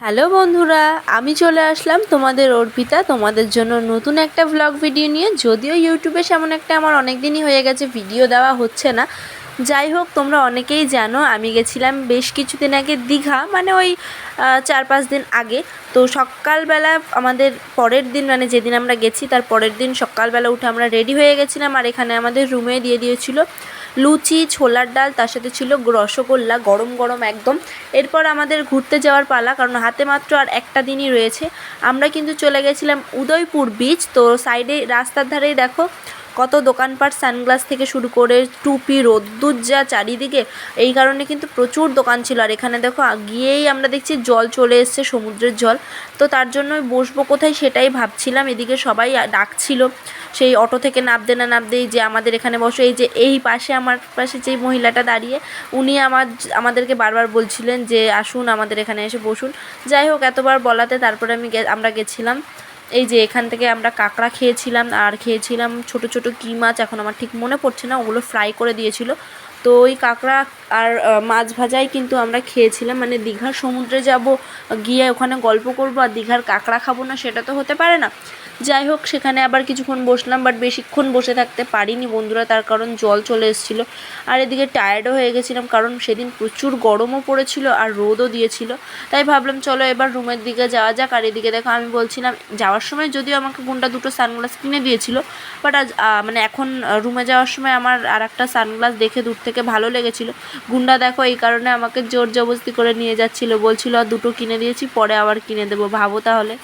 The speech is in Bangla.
হ্যালো বন্ধুরা, আমি চলে আসলাম তোমাদের অর্পিতা তোমাদের জন্য নতুন একটা ভ্লগ ভিডিও নিয়ে। যদিও ইউটিউবে সেমন একটা আমার অনেক দিনই হয়ে গেছে ভিডিও দেওয়া হচ্ছে না। যাই হোক, তোমরা অনেকেই জানো আমি গেছিলাম বেশ কিছুদিন আগে দীঘা, মানে ওই 4-5 দিন আগে। তো সকালবেলা আমাদের পরের দিন, মানে যেদিন আমরা গেছি তার পরের দিন সকালবেলা উঠে আমরা রেডি হয়ে গেছিলাম। আর এখানে আমাদের রুমে দিয়ে দিয়েছিল লুচি, ছোলার ডাল, তার সাথে ছিল রসগোল্লা গরম গরম একদম। এরপর আমাদের ঘুরতে যাওয়ার পালা, কারণ হাতে মাত্র আর একটা দিনই রয়েছে। আমরা কিন্তু চলে গেছিলাম উদয়পুর বিচ। তো সাইডে রাস্তার ধারেই দেখো কত দোকানপাট, সানগ্লাস থেকে শুরু করে টুপি, রোদ্দুর যা চারিদিকে, এই কারণে কিন্তু প্রচুর দোকান ছিল। আর এখানে দেখো গিয়েই আমরা দেখছি জল চলে এসছে, সমুদ্রের জল। তো তার জন্যই বসবো কোথায় সেটাই ভাবছিলাম। এদিকে সবাই ডাকছিল, সেই অটো থেকে নামতে না নামতেই যে আমাদের এখানে বসো। এই যে এই পাশে আমার পাশে যেই মহিলাটা দাঁড়িয়ে, উনি আমাদেরকে বারবার বলছিলেন যে আসুন আমাদের এখানে এসে বসুন। যাই হোক, এতবার বলাতে তারপরে আমরা গেছিলাম। এই যে এখান থেকে আমরা কাঁকড়া খেয়েছিলাম, আর খেয়েছিলাম ছোট ছোট কী মাছ, এখন আমার ঠিক মনে পড়ছে না, ওগুলো ফ্রাই করে দিয়েছিল। তো ওই কাঁকড়া আর মাছ ভাজাই কিন্তু আমরা খেয়েছিলাম। মানে দীঘার সমুদ্রে যাব, গিয়ে ওখানে গল্প করবো আর দীঘার কাঁকড়া খাবো না, সেটা তো হতে পারে না। যাই হোক, সেখানে আবার কিছুক্ষণ বসলাম, বাট বেশিক্ষণ বসে থাকতে পারিনি বন্ধুরা, তার কারণ জল চলে এসেছিলো। আর এদিকে টায়ার্ডও হয়ে গেছিলাম, কারণ সেদিন প্রচুর গরমও পড়েছিল আর রোদও দিয়েছিল। তাই ভাবলাম চলো এবার রুমের দিকে যাওয়া যাক। আর এদিকে দেখো আমি বলছিলাম, যাওয়ার সময় যদিও আমাকে গুন্ডা দুটো সানগ্লাস কিনে দিয়েছিল, বাট আজ মানে এখন রুমে যাওয়ার সময় আমার আর একটা সানগ্লাস দেখে দূর থেকে ভালো লেগেছিলো। গুন্ডা দেখো এই কারণে আমাকে জোর জবরদস্তি করে নিয়ে যাচ্ছিলো, বলছিল আর দুটো কিনে দিয়েছি, পরে আবার কিনে দেবো। ভাবো তাহলে।